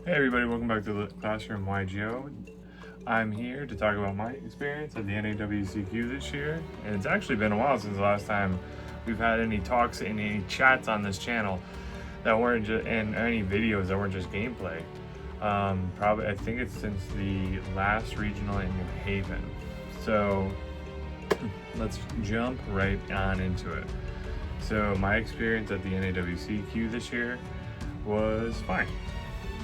Hey everybody, welcome back to the Classroom YGO. I'm here to talk about my experience at the NAWCQ this year, and it's actually been a while since the last time we've had any talks and any chats on this channel that weren't just, and any videos that weren't just gameplay. Probably, I think it's since the last regional in New Haven. So let's jump right on into it. So my experience at the NAWCQ this year was fine.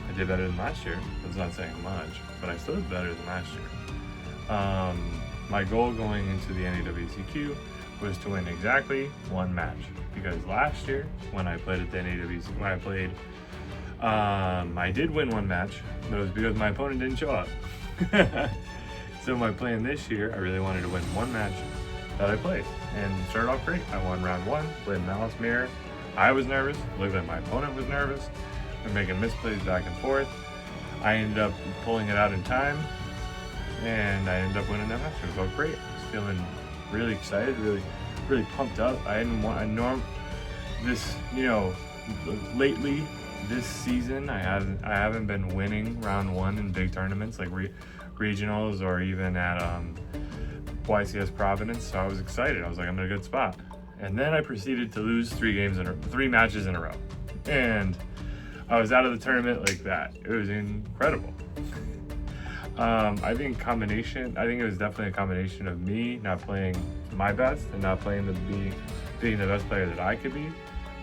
I did better than last year. That's not saying much, but I still did better than last year. My goal going into the NAWCQ was to win exactly one match, because last year when I played at the NAWCQ, I did win one match, but it was because my opponent didn't show up. So my plan this year, I really wanted to win one match that I played, and started off great. I won round one, played Maliss mirror. I was nervous, looked like my opponent was nervous. We're making misplays back and forth. I ended up pulling it out in time, and I ended up winning that match. It felt great. I was feeling really excited, really pumped up. Lately this season, I haven't been winning round one in big tournaments like regionals or even at YCS Providence. So I was excited. I was like, I'm in a good spot. And then I proceeded to lose three matches in a row, and I was out of the tournament like that. It was incredible. I think it was definitely a combination of me not playing my best and not playing being the best player that I could be,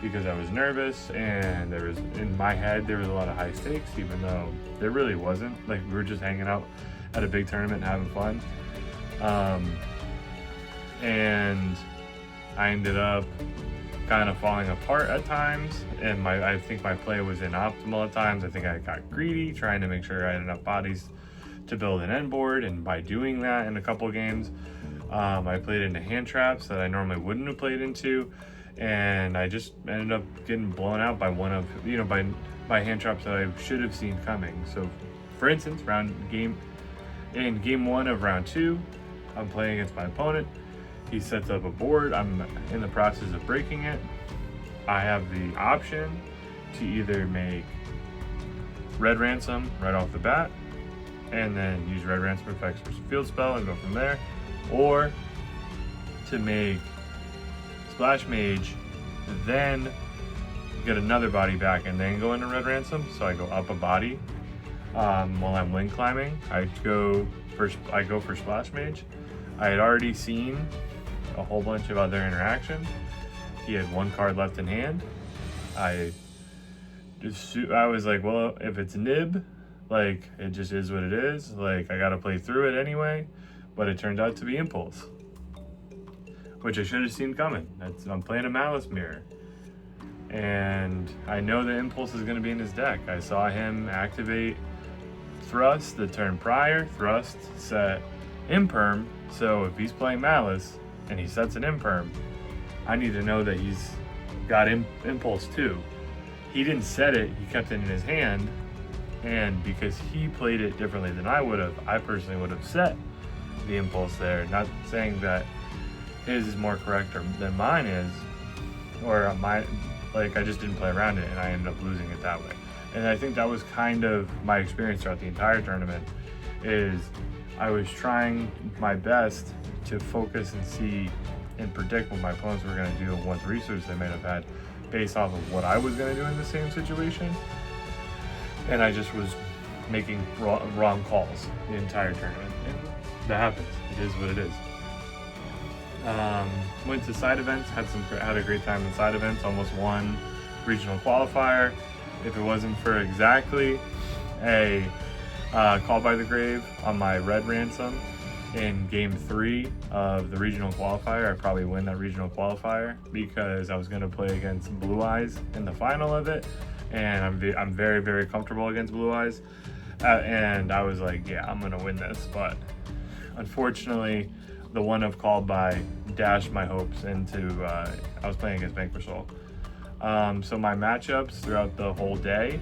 because I was nervous, and in my head there was a lot of high stakes, even though there really wasn't. Like, we were just hanging out at a big tournament and having fun. And I ended up kind of falling apart at times, and I think my play was inoptimal at times. I think I got greedy, trying to make sure I had enough bodies to build an end board, and by doing that in a couple games, I played into hand traps that I normally wouldn't have played into, and I just ended up getting blown out by by hand traps that I should have seen coming. So, for instance, in game one of round two, I'm playing against my opponent. He sets up a board. I'm in the process of breaking it. I have the option to either make Red Ransom right off the bat, and then use Red Ransom effects for field spell and go from there, or to make Splash Mage, then get another body back and then go into Red Ransom. So I go up a body while I'm wing climbing. I go for Splash Mage. I had already seen a whole bunch of other interactions. He had one card left in hand. I was like, well, if it's Nib, like, it just is what it is. Like, I gotta play through it anyway. But it turned out to be Impulse, which I should have seen coming. I'm playing a Maliss mirror, and I know the Impulse is gonna be in his deck. I saw him activate Thrust the turn prior. Thrust set Imperm, so if he's playing Maliss and he sets an Imperm, I need to know that he's got Impulse too. He didn't set it, he kept it in his hand, and because he played it differently than I would have, I personally would have set the Impulse there. Not saying that his is more correct than mine is, or I just didn't play around it and I ended up losing it that way. And I think that was kind of my experience throughout the entire tournament, is I was trying my best to focus and see and predict what my opponents were going to do and what resources they may have had based off of what I was going to do in the same situation. And I just was making wrong calls the entire tournament. And that happens. It is what it is. Went to side events, had a great time in side events, almost won regional qualifier. If it wasn't for exactly a Call by the Grave on my Red Ransom in game 3 of the regional qualifier, I'd probably win that regional qualifier, because I was going to play against Blue Eyes in the final of it, and I'm very, very comfortable against Blue Eyes, and I was like, yeah, I'm going to win this. But unfortunately, the one of Call by dashed my hopes into, I was playing against Vanquish Soul. So my matchups throughout the whole day: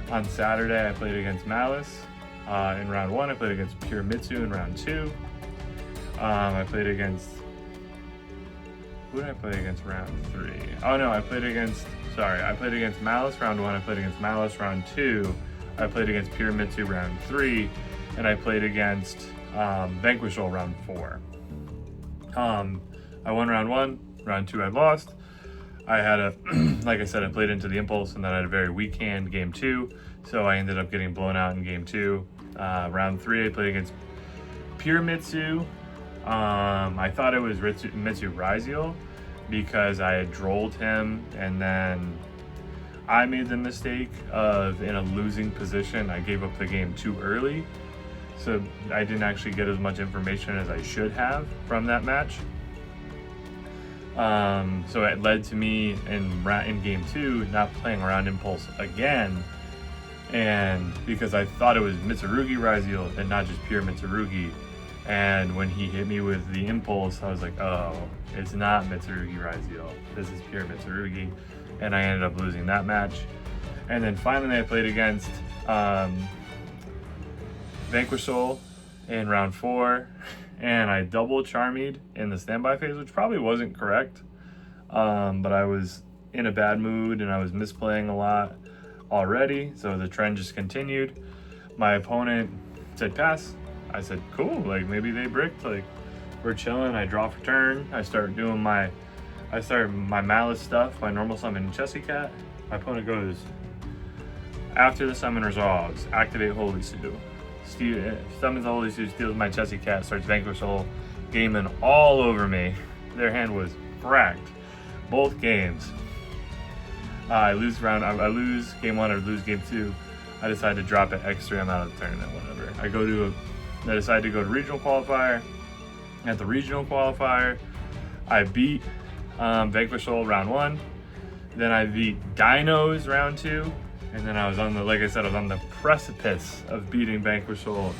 on Saturday, I played against Maliss. In round 1, I played against Pure Mitsu in round 2. I played against... Who did I play against round 3? Oh no, I played against Maliss round 1. I played against Maliss round 2 I played against Pyramitsu round 3, and I played against Vanquishal round 4. I won round 1, round 2 I lost. I had a, like I said, I played into the impulse, and then I had a very weak hand game 2, so I ended up getting blown out in game 2. Round 3 I played against Pyramitsu. I thought it was Mitsu Raziel because I had drolled him, and then I made the mistake of, in a losing position, I gave up the game too early, so I didn't actually get as much information as I should have from that match. So it led to me in game 2 not playing around impulse again, and because I thought it was Mitsurugi Raziel and not just pure Mitsurugi, and when he hit me with the impulse, I was like, oh, it's not Mitsurugi Raziel, this is pure Mitsurugi, and I ended up losing that match. And then finally I played against Vanquishal in round 4, and I double Charmied in the standby phase, which probably wasn't correct, but I was in a bad mood and I was misplaying a lot already, so the trend just continued. My opponent said pass. I said cool, like maybe they bricked, like we're chilling. I draw for turn. I started my Maliss stuff, my normal summon Chessie Cat. My opponent goes, after the summon resolves, activate Holy Sue. Summons the Holy Sue, steals my Chessie Cat, starts Vanquishal, gaming all over me. Their hand was cracked, both games. I lose game 1 or lose game 2. I decide to drop it X3, I'm out of the tournament, whatever. I decide to go to regional qualifier. At the regional qualifier, I beat Vanquishal round 1. Then I beat Dinos round 2. And then I was on the precipice of beating Vanquishal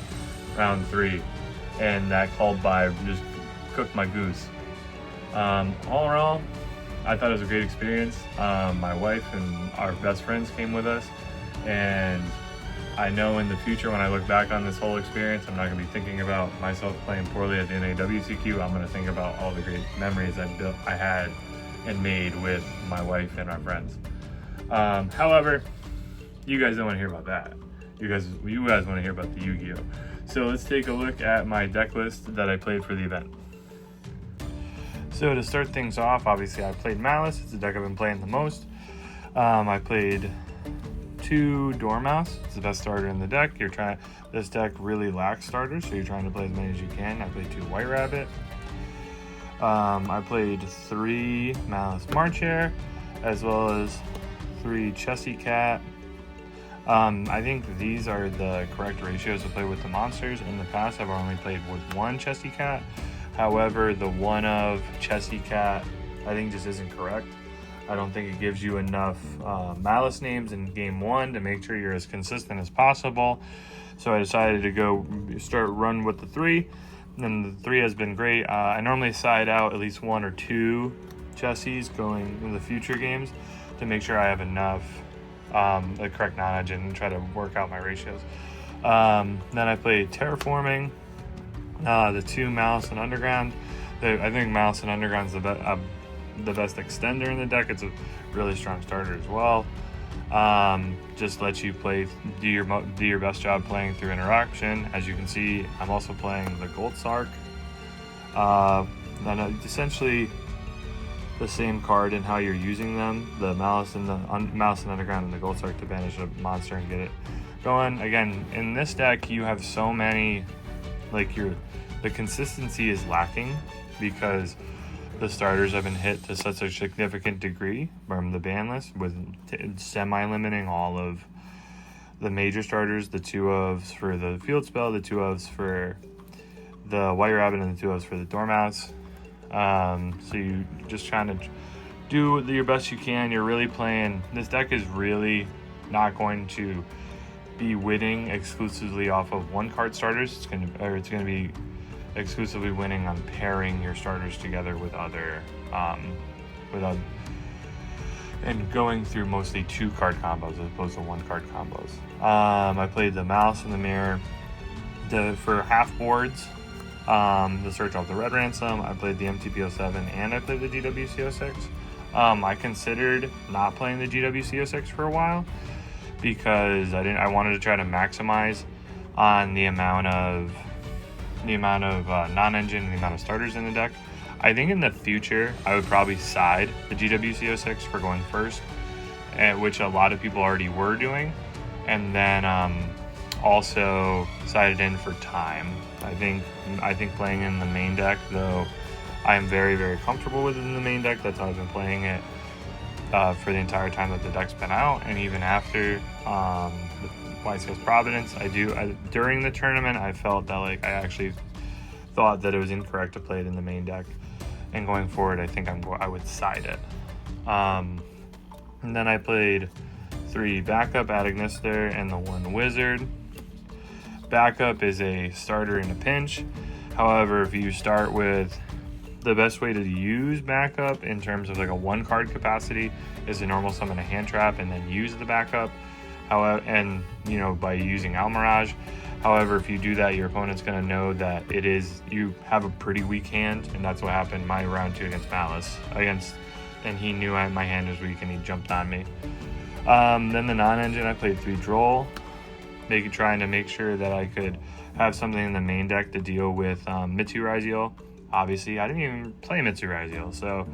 round 3. And that called by just cooked my goose. All in all, I thought it was a great experience. My wife and our best friends came with us, and I know in the future when I look back on this whole experience, I'm not going to be thinking about myself playing poorly at the NAWCQ. I'm going to think about all the great memories I had and made with my wife and our friends. However, you guys don't want to hear about that. You guys want to hear about the Yu-Gi-Oh! So let's take a look at my deck list that I played for the event. So to start things off, obviously I played Maliss. It's the deck I've been playing the most. I played 2 Dormouse. It's the best starter in the deck. This deck really lacks starters, so you're trying to play as many as you can. I played 2 White Rabbit. I played 3 Maliss March Hare, as well as 3 Chessie Cat. I think these are the correct ratios to play with the monsters. In the past, I've only played with 1 Chessie Cat. However, the one of Chessie Cat, I think just isn't correct. I don't think it gives you enough Maliss names in game 1 to make sure you're as consistent as possible. So I decided to go run with the 3. And the 3 has been great. I normally side out at least 1 or 2 Chessies going in the future games to make sure I have enough the correct knowledge and try to work out my ratios. Then I played Terraforming, the 2 Maliss and Underground. I think Maliss and Underground is the best extender in the deck. It's a really strong starter as well. Just lets you do your best job playing through interaction. As you can see, I'm also playing the Gold Sark. Then essentially the same card and how you're using them, the Maliss and Underground and the Gold Sark to banish a monster and get it going. Again, in this deck you have so many, the consistency is lacking because the starters have been hit to such a significant degree from the ban list, with semi-limiting all of the major starters, the 2 ofs for the field spell, the 2 ofs for the White Rabbit, and the 2 ofs for the Dormouse. So you just trying to do your best you can. You're really playing, this deck is really not going to be winning exclusively off of 1-card starters. It's going to be exclusively winning on pairing your starters together with other and going through mostly 2-card combos as opposed to 1-card combos. I played the Maliss in the Mirror for half boards. The Search Off the Red Ransom. I played the MTP07 and I played the GWC06. I considered not playing the GWC06 for a while because I wanted to try to maximize on the amount of non-engine and the amount of starters in the deck. I think in the future I would probably side the GWC06 for going first, which a lot of people already were doing, and then also sided in for time. I think playing in the main deck, though I'm very, very comfortable with it in the main deck. That's how I've been playing it for the entire time that the deck's been out, and even after Wide Scales Providence. During the tournament, I felt that I actually thought that it was incorrect to play it in the main deck, and going forward, I think I would side it. And then I played 3 backup Adagnister and the 1 wizard. Backup is a starter in a pinch. However, if you start with the best way to use backup in terms of a 1-card capacity is to normal summon a hand trap and then use the backup. However, and by using Almirage. However, if you do that, your opponent's going to know that you have a pretty weak hand, and that's what happened my round 2 against Maliss. And he knew my hand was weak, and he jumped on me. Then the non-engine, I played 3 Droll, trying to make sure that I could have something in the main deck to deal with Mitsu Raziel. Obviously, I didn't even play Mitsu Raziel, so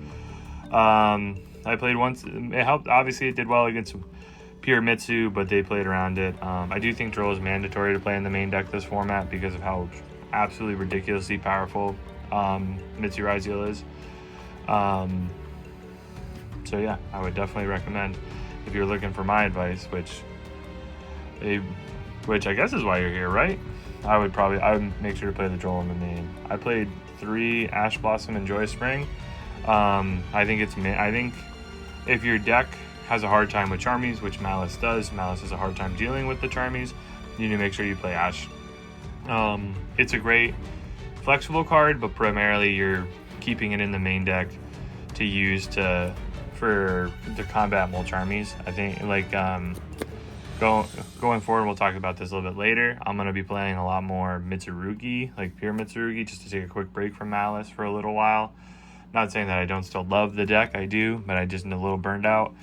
I played once. It helped. Obviously, it did well against pure Mitsu, but they played around it. I do think Droll is mandatory to play in the main deck this format because of how absolutely ridiculously powerful Mitsu Raziel is. So yeah, I would definitely recommend, if you're looking for my advice, which I guess is why you're here, right? I would make sure to play the Droll in the main. I played 3 Ash Blossom and Joy Spring. I think if your deck has a hard time with Charmies, which Maliss does, Maliss has a hard time dealing with the Charmies, you need to make sure you play Ash. It's a great flexible card, but primarily you're keeping it in the main deck to use to combat more Charmies. I think going forward, we'll talk about this a little bit later. I'm going to be playing a lot more Mitsurugi, pure Mitsurugi, just to take a quick break from Maliss for a little while. Not saying that I don't still love the deck, I do, but I just am a little burned out.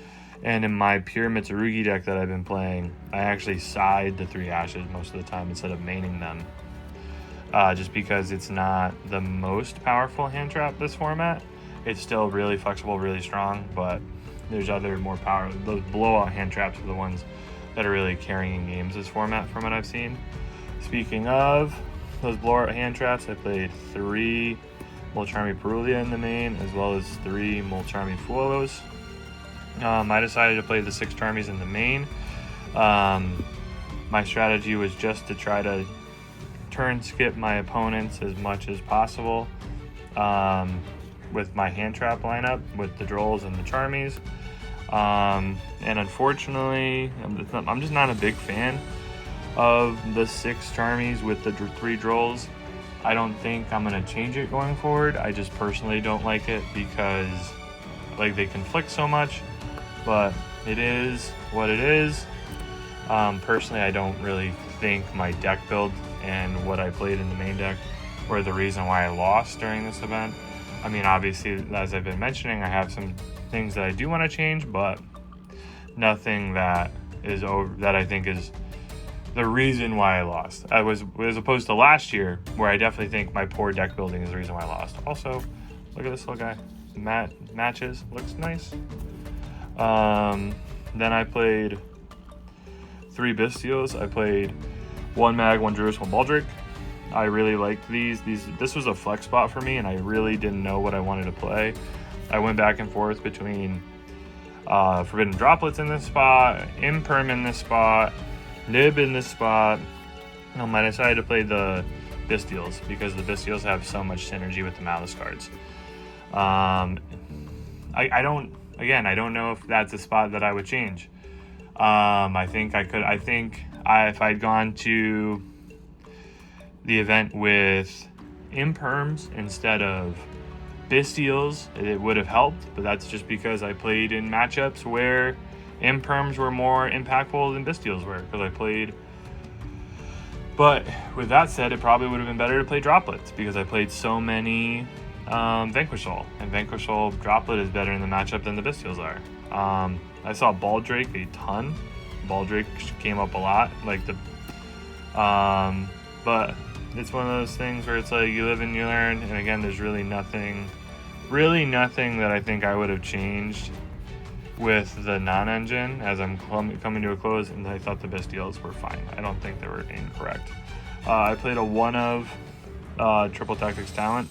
And in my pure Mitsurugi deck that I've been playing, I actually side the 3 Ashes most of the time instead of maining them. Just because it's not the most powerful hand trap this format. It's still really flexible, really strong, but there's other more power. Those blowout hand traps are the ones that are really carrying games this format from what I've seen. Speaking of those blowout hand traps, I played 3 Molcharmi Perulia in the main, as well as 3 Molcharmi Fuolos. I decided to play the 6 Charmies in the main. My strategy was just to try to turn skip my opponents as much as possible with my hand trap lineup with the Drolls and the Charmies. And unfortunately, I'm just not a big fan of the 6 Charmies with the 3 Drolls. I don't think I'm going to change it going forward. I just personally don't like it because they conflict so much, but it is what it is. Personally, I don't really think my deck build and what I played in the main deck were the reason why I lost during this event. I mean, obviously, as I've been mentioning, I have some things that I do want to change, but nothing that I think is the reason why I lost. As opposed to last year, where I definitely think my poor deck building is the reason why I lost. Also, look at this little guy. Matches, looks nice. Then I played 3 Bystials. I played 1 Mag, 1 Druis, 1 Baldric. I really liked these. This was a flex spot for me, and I really didn't know what I wanted to play. I went back and forth between Forbidden Droplets in this spot, Imperm in this spot, Nib in this spot. I decided to play the Bystials because the Bystials have so much synergy with the Maliss cards. I don't know if that's a spot that I would change. I think if I'd gone to the event with Imperms instead of Bystials, it would have helped, but that's just because I played in matchups where Imperms were more impactful than Bystials were, But with that said, it probably would have been better to play Droplets because I played so many Vanquish Soul, and Vanquish Soul Droplet is better in the matchup than the Bystials are. I saw Baldric a ton Baldric came up a lot, like the but it's one of those things where it's like you live and you learn. And again, there's really nothing that I think I would have changed with the non-engine as I'm coming to a close, and I thought the best deals were fine. I don't think they were incorrect. I played a 1 of Triple Tactics Talent.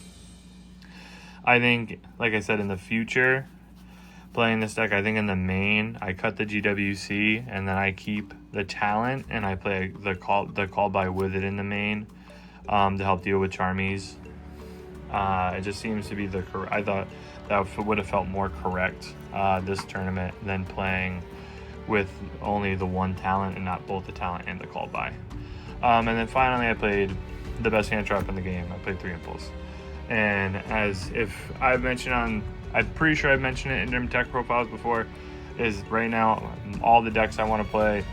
I think, like I said, in the future, playing this deck, I think in the main, I cut the GWC and then I keep the Talent and I play the call by with it in the main to help deal with Charmies. It just seems to be I thought that would have felt more correct this tournament than playing with only the 1 Talent and not both the Talent and the call by. And then finally, I played the best hand trap in the game. I played 3 Impulse. And as if I've mentioned I'm pretty sure I've mentioned it in different tech profiles before, is right now all the decks I want to play,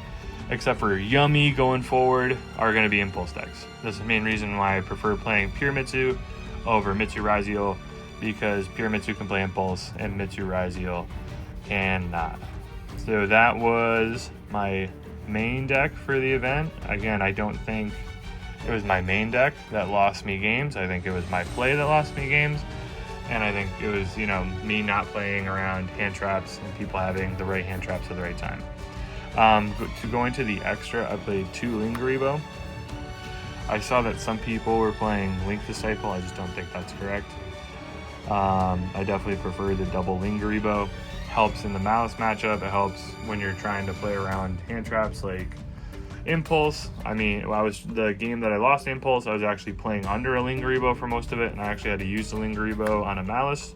except for Yummy going forward, are going to be Impulse decks. That's the main reason why I prefer playing Pure Mitsu over Mitsu Raziel, because Pure Mitsu can play Impulse and Mitsu Raziel cannot. So that was my main deck for the event. Again, I don't think it was my main deck that lost me games. I think it was my play that lost me games. And I think it was, me not playing around hand traps and people having the right hand traps at the right time. To go into the extra, I played 2 Lingaribo. I saw that some people were playing Link Disciple. I just don't think that's correct. I definitely prefer the double Lingaribo. Helps in the Maliss matchup. It helps when you're trying to play around hand traps like Impulse. The game that I lost Impulse, I was actually playing under a Lingaribo for most of it, and I actually had to use the Lingaribo on a Maliss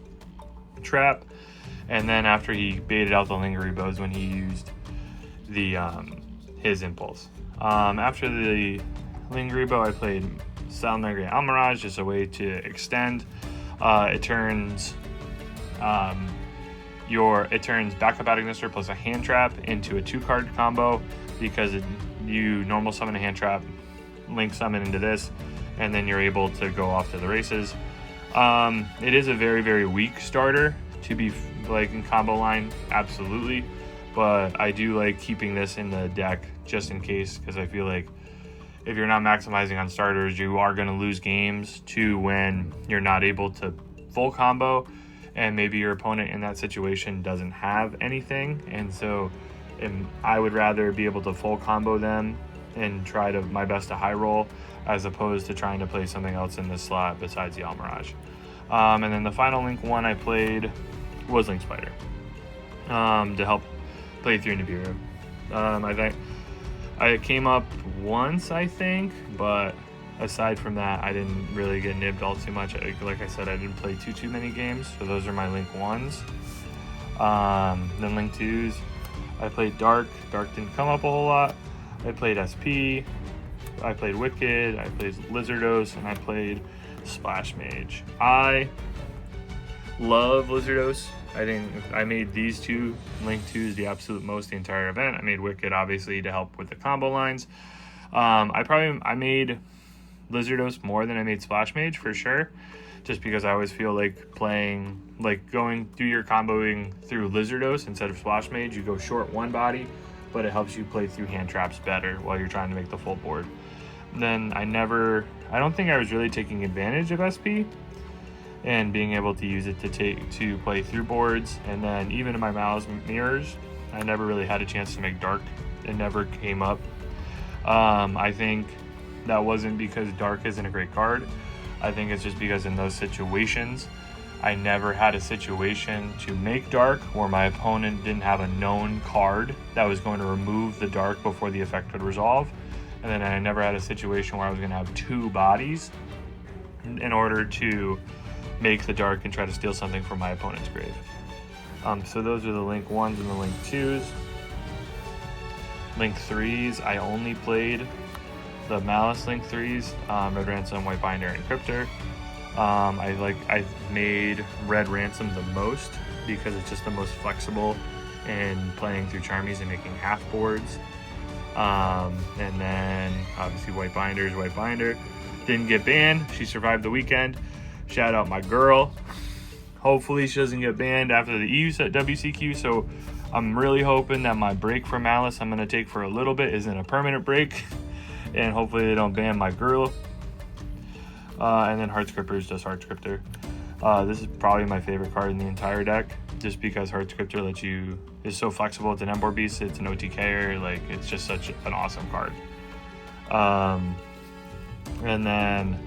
trap. And then after he baited out the Lingaribos when he used the his Impulse. After the Lingaribo, I played Silent Night Almirage, just a way to extend. It turns Backup Agnister plus a hand trap into a 2-card combo, because you normal summon a hand trap, link summon into this, and then you're able to go off to the races. It is a very, very weak starter to be like in combo line, absolutely, but I do like keeping this in the deck just in case, because I feel like if you're not maximizing on starters, you are going to lose games to when you're not able to full combo, and maybe your opponent in that situation doesn't have anything, and so I would rather be able to full combo them and try my best to high roll, as opposed to trying to play something else in this slot besides the Almirage. And then the final Link one I played was Link Spider to help play through Nibiru. I think I came up once, I think, but aside from that, I didn't really get nibbed all too much. Like I said, I didn't play too many games, so those are my Link 1s. Then Link 2s, I played Dark. Dark didn't come up a whole lot. I played SP, I played Wicked, I played Lizardos, and I played Splash Mage. I love Lizardos. I think I made these 2 Link 2s the absolute most the entire event. I made Wicked obviously to help with the combo lines. I made Lizardos more than I made Splash Mage for sure, just because I always feel like going through your comboing through Lizardos instead of Splash Mage. You go short one body, but it helps you play through hand traps better while you're trying to make the full board. And then I don't think I was really taking advantage of SP and being able to use it to play through boards. And then even in my Malice mirrors, I never really had a chance to make Dark. It never came up. I think that wasn't because Dark isn't a great card. I think it's just because in those situations, I never had a situation to make Dark where my opponent didn't have a known card that was going to remove the Dark before the effect could resolve. And then I never had a situation where I was going to have 2 bodies in order to make the Dark and try to steal something from my opponent's grave. So those are the Link 1s and the Link 2s. Link 3s, I only played the Malice Link 3s, Red Ransom, White Binder, and Cryptor. I made Red Ransom the most because it's just the most flexible in playing through Charmies and making half boards. And then obviously White Binder. Didn't get banned. She survived the weekend. Shout out my girl. Hopefully she doesn't get banned after the EU WCQ. So I'm really hoping that my break for Maliss I'm going to take for a little bit isn't a permanent break, and hopefully they don't ban my girl. And then Heart Scripter is just Heart Scripter. This is probably my favorite card in the entire deck, just because Heart Scripter is so flexible. It's an Emboar Beast, it's an OTKer, like it's just such an awesome card. And then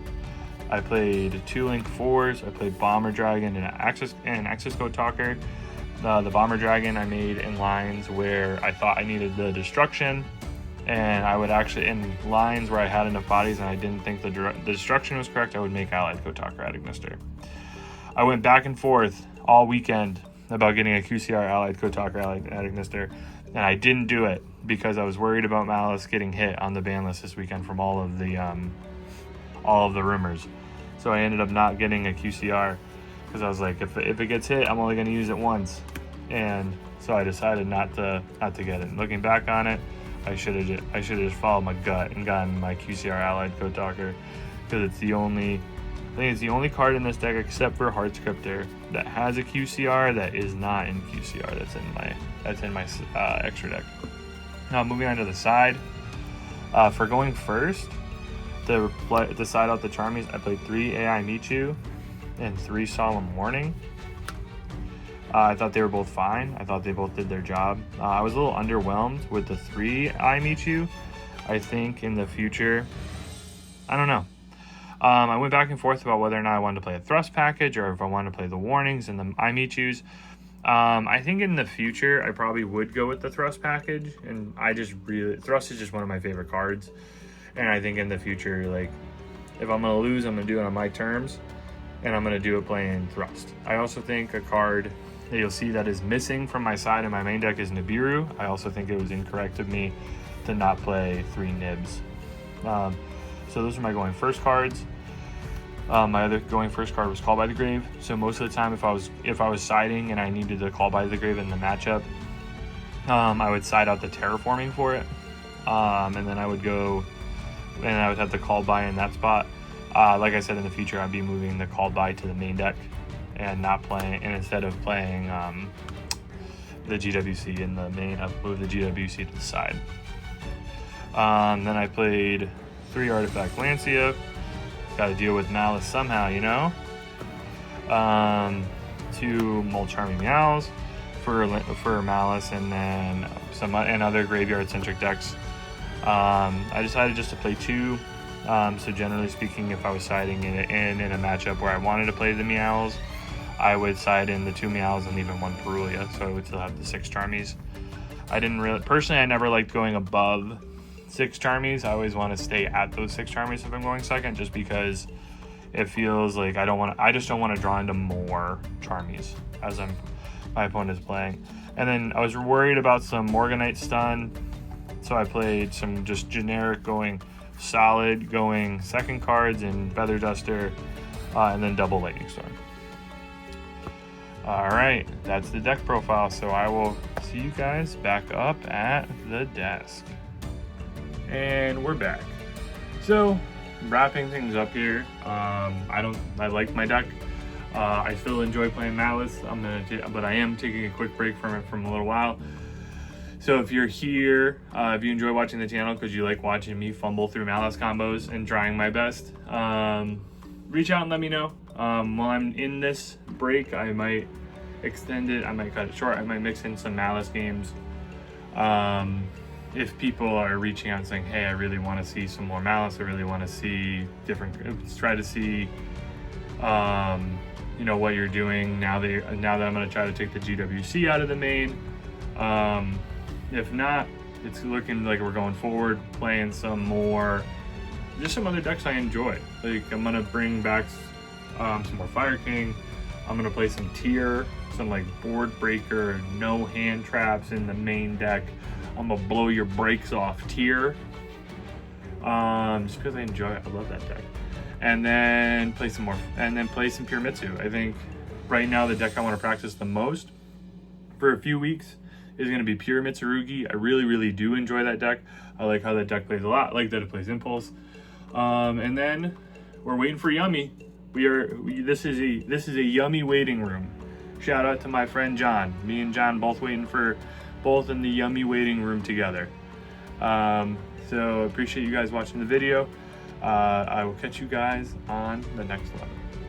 I played 2 Link 4s. I played Bomber Dragon and Access Code Talker. The Bomber Dragon I made in lines where I thought I needed the destruction, and I would actually, in lines where I had enough bodies and I didn't think the destruction was correct, I would make Allied Code Talker Agnister. I went back and forth all weekend about getting a QCR Allied Code Talker Agnister, and I didn't do it because I was worried about Maliss getting hit on the ban list this weekend from all of the rumors. So I ended up not getting a QCR because I was like, if it gets hit, I'm only going to use it once, and so I decided not to get it. And looking back on it, I should have just followed my gut and gotten my QCR Allied Code Talker, because it's the only card in this deck except for Heart Scripter that has a QCR that is not in QCR. That's in my extra deck. Now moving on to the side, for going first, to side out the Charmies, I played 3 AI Michu and 3 Solemn Warning. I thought they were both fine. I thought they both did their job. I was a little underwhelmed with the 3 AI Michu. I think in the future, I don't know. I went back and forth about whether or not I wanted to play a Thrust package or if I wanted to play the Warnings and the Imichus. I think in the future, I probably would go with the Thrust package. And Thrust is just one of my favorite cards. And I think in the future, like, if I'm going to lose, I'm going to do it on my terms. And I'm going to do it playing Thrust. I also think a card that you'll see that is missing from my side in my main deck is Nibiru. I also think it was incorrect of me to not play 3 Nibs. So those are my going first cards. My other going first card was Call by the Grave. So most of the time, if I was siding and I needed to Call by the Grave in the matchup, I would side out the Terraforming for it, and then I would go and I would have the Call by in that spot. Like I said, in the future, I'd be moving the Call by to the main deck and instead of playing the GWC in the main, I'd move the GWC to the side. Then I played 3 Artifact Lancia. Got to deal with Maliss somehow, you know. 2 Mold Charming Meows for Maliss, and then some other graveyard centric decks. I decided just to play 2. So generally speaking, if I was siding in a matchup where I wanted to play the Meows, I would side in the 2 Meows and leave in 1 Perulia, so I would still have the 6 Charmies. I never liked going above 6 Charmies. I always want to stay at those 6 Charmies if I'm going second, just because it feels like I just don't want to draw into more Charmies as my opponent is playing. And then I was worried about some Morganite stun, so I played some just generic going second cards in Feather Duster, and then double Lightning Storm. Alright, that's the deck profile, so I will see you guys back up at the desk. And we're back. So, wrapping things up here, I like my deck. I still enjoy playing Maliss, but I am taking a quick break from it from a little while. So if you're here, if you enjoy watching the channel because you like watching me fumble through Maliss combos and trying my best, reach out and let me know. While I'm in this break, I might extend it, I might cut it short, I might mix in some Maliss games. If people are reaching out and saying, hey, I really want to see some more Maliss, I really want to see try to see what you're doing now that I'm going to try to take the GWC out of the main. If not, it's looking like we're going forward, playing some other decks I enjoy. Like, I'm going to bring back some more Fire King. I'm going to play some Tier, some like Board Breaker, no hand traps in the main deck. I'm going to blow your brakes off Tier. Just because I enjoy it. I love that deck. And then play some Pure Mitsu. I think right now the deck I want to practice the most for a few weeks is going to be Pure Mitsurugi. I really, really do enjoy that deck. I like how that deck plays a lot. I like that it plays Impulse. And then we're waiting for Yummy. This is a Yummy waiting room. shout out to my friend John. Me and John both in the yummy waiting room together. So appreciate you guys watching the video. I will catch you guys on the next one.